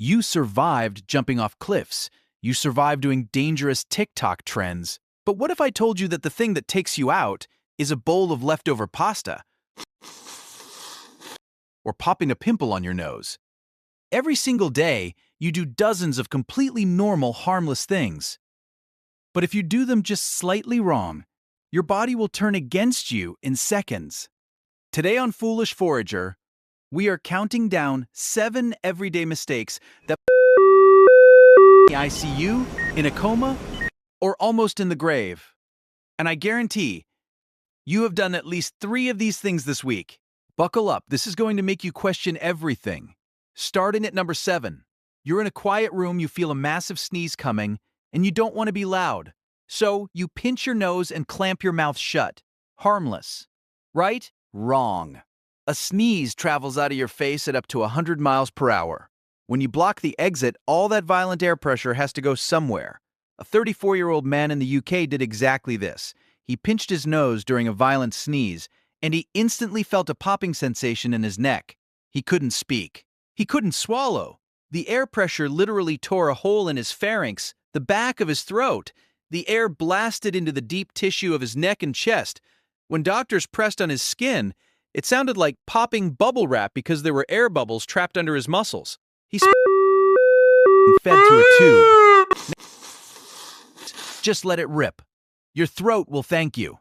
You survived jumping off cliffs. You survived doing dangerous TikTok trends. But what if I told you that the thing that takes you out is a bowl of leftover pasta? Or popping a pimple on your nose? Every single day, you do dozens of completely normal, harmless things. But if you do them just slightly wrong, your body will turn against you in seconds. Today on Foolish Forager, we are counting down 7 everyday mistakes that in the ICU, in a coma, or almost in the grave. And I guarantee you have done at least 3 of these things this week. Buckle up, this is going to make you question everything. Starting at number 7. You're in a quiet room, you feel a massive sneeze coming, and you don't want to be loud. So you pinch your nose and clamp your mouth shut. Harmless. Right? Wrong. A sneeze travels out of your face at up to 100 miles per hour. When you block the exit, all that violent air pressure has to go somewhere. A 34-year-old man in the UK did exactly this. He pinched his nose during a violent sneeze, and he instantly felt a popping sensation in his neck. He couldn't speak. He couldn't swallow. The air pressure literally tore a hole in his pharynx, the back of his throat. The air blasted into the deep tissue of his neck and chest. When doctors pressed on his skin, it sounded like popping bubble wrap because there were air bubbles trapped under his muscles. He fed through a tube. Just let it rip. Your throat will thank you.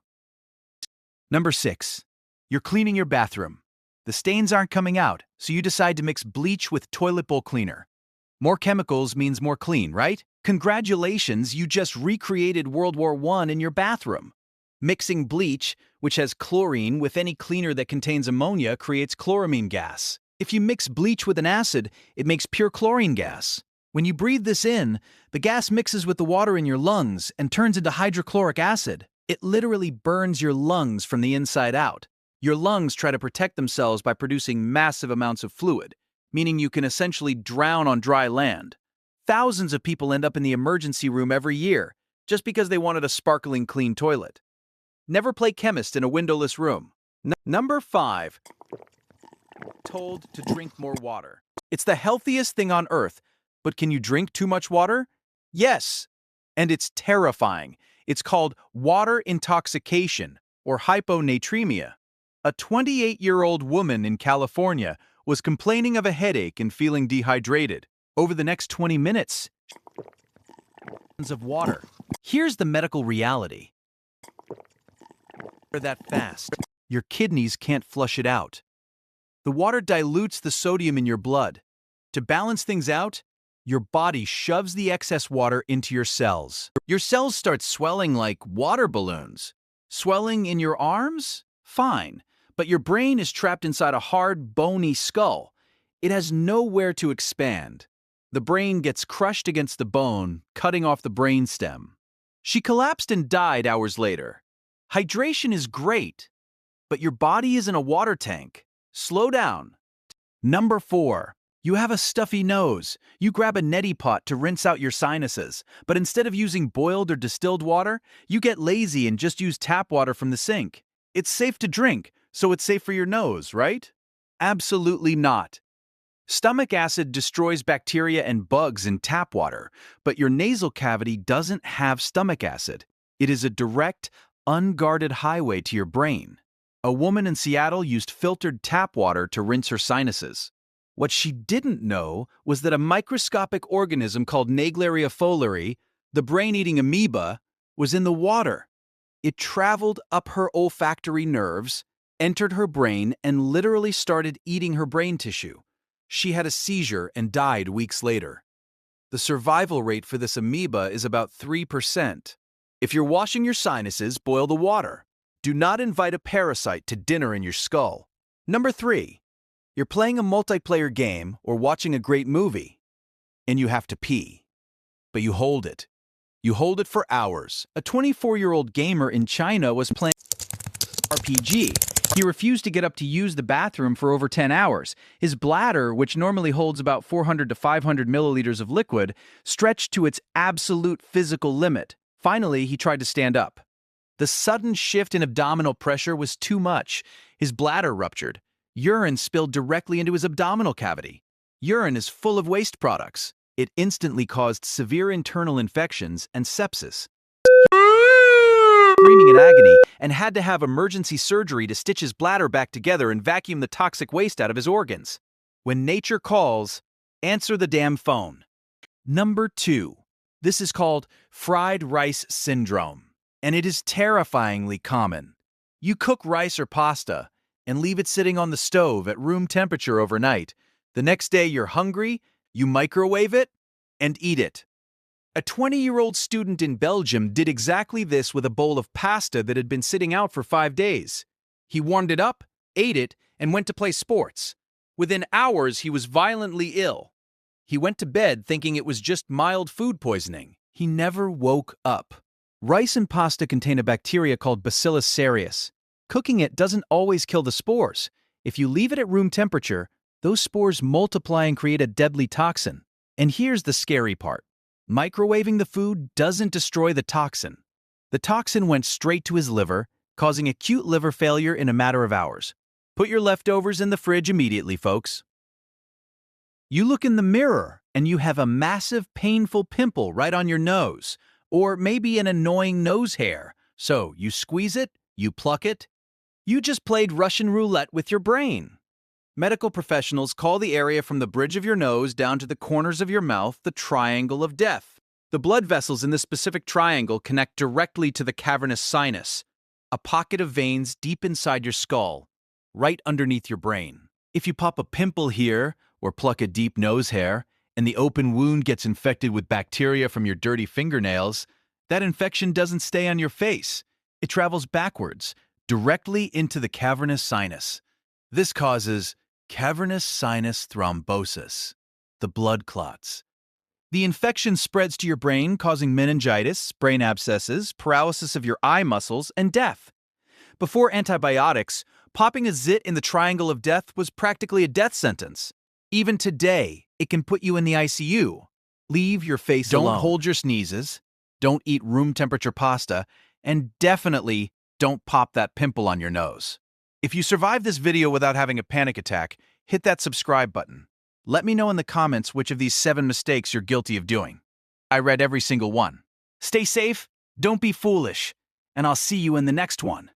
Number 6. You're cleaning your bathroom. The stains aren't coming out, so you decide to mix bleach with toilet bowl cleaner. More chemicals means more clean, right? Congratulations, you just recreated World War I in your bathroom. Mixing bleach, which has chlorine, with any cleaner that contains ammonia creates chloramine gas. If you mix bleach with an acid, it makes pure chlorine gas. When you breathe this in, the gas mixes with the water in your lungs and turns into hydrochloric acid. It literally burns your lungs from the inside out. Your lungs try to protect themselves by producing massive amounts of fluid, meaning you can essentially drown on dry land. Thousands of people end up in the emergency room every year just because they wanted a sparkling clean toilet. Never play chemist in a windowless room. Number 5. Told to drink more water. It's the healthiest thing on earth, but can you drink too much water? Yes, and it's terrifying. It's called water intoxication or hyponatremia. A 28-year-old woman in California was complaining of a headache and feeling dehydrated. Over the next 20 minutes, of water. Here's the medical reality. That fast, your kidneys can't flush it out. The water dilutes the sodium in your blood. To balance things out, your body shoves the excess water into your cells. Your cells start swelling like water balloons. Swelling in your arms? Fine. But your brain is trapped inside a hard, bony skull. It has nowhere to expand. The brain gets crushed against the bone, cutting off the brain stem. She collapsed and died hours later. Hydration is great, but your body isn't a water tank. Slow down. Number 4. You have a stuffy nose. You grab a neti pot to rinse out your sinuses, but instead of using boiled or distilled water, you get lazy and just use tap water from the sink. It's safe to drink, so it's safe for your nose, right? Absolutely not. Stomach acid destroys bacteria and bugs in tap water, but your nasal cavity doesn't have stomach acid. It is a direct, unguarded highway to your brain. A woman in Seattle used filtered tap water to rinse her sinuses. What she didn't know was that a microscopic organism called Naegleria fowleri, the brain-eating amoeba, was in the water. It traveled up her olfactory nerves, entered her brain, and literally started eating her brain tissue. She had a seizure and died weeks later. The survival rate for this amoeba is about 3%. If you're washing your sinuses, boil the water. Do not invite a parasite to dinner in your skull. Number 3. You're playing a multiplayer game or watching a great movie, and you have to pee. But you hold it. You hold it for hours. A 24-year-old gamer in China was playing RPG. He refused to get up to use the bathroom for over 10 hours. His bladder, which normally holds about 400 to 500 milliliters of liquid, stretched to its absolute physical limit. Finally, he tried to stand up. The sudden shift in abdominal pressure was too much. His bladder ruptured. Urine spilled directly into his abdominal cavity. Urine is full of waste products. It instantly caused severe internal infections and sepsis. Screaming in agony and had to have emergency surgery to stitch his bladder back together and vacuum the toxic waste out of his organs. When nature calls, answer the damn phone. Number 2. This is called fried rice syndrome, and it is terrifyingly common. You cook rice or pasta and leave it sitting on the stove at room temperature overnight. The next day you're hungry, you microwave it, and eat it. A 20-year-old student in Belgium did exactly this with a bowl of pasta that had been sitting out for 5 days. He warmed it up, ate it, and went to play sports. Within hours, he was violently ill. He went to bed thinking it was just mild food poisoning. He never woke up. Rice and pasta contain a bacteria called Bacillus cereus. Cooking it doesn't always kill the spores. If you leave it at room temperature, those spores multiply and create a deadly toxin. And here's the scary part. Microwaving the food doesn't destroy the toxin. The toxin went straight to his liver, causing acute liver failure in a matter of hours. Put your leftovers in the fridge immediately, folks. You look in the mirror and you have a massive, painful pimple right on your nose, or maybe an annoying nose hair. So you squeeze it, you pluck it. You just played Russian roulette with your brain. Medical professionals call the area from the bridge of your nose down to the corners of your mouth the triangle of death. The blood vessels in this specific triangle connect directly to the cavernous sinus, a pocket of veins deep inside your skull, right underneath your brain. If you pop a pimple here or pluck a deep nose hair, and the open wound gets infected with bacteria from your dirty fingernails, that infection doesn't stay on your face. It travels backwards, directly into the cavernous sinus. This causes cavernous sinus thrombosis, the blood clots. The infection spreads to your brain, causing meningitis, brain abscesses, paralysis of your eye muscles, and death. Before antibiotics, popping a zit in the triangle of death was practically a death sentence. Even today, it can put you in the ICU. Leave your face alone. Don't hold your sneezes, don't eat room temperature pasta, and definitely don't pop that pimple on your nose. If you survived this video without having a panic attack, hit that subscribe button. Let me know in the comments which of these 7 mistakes you're guilty of doing. I read every single one. Stay safe, don't be foolish, and I'll see you in the next one.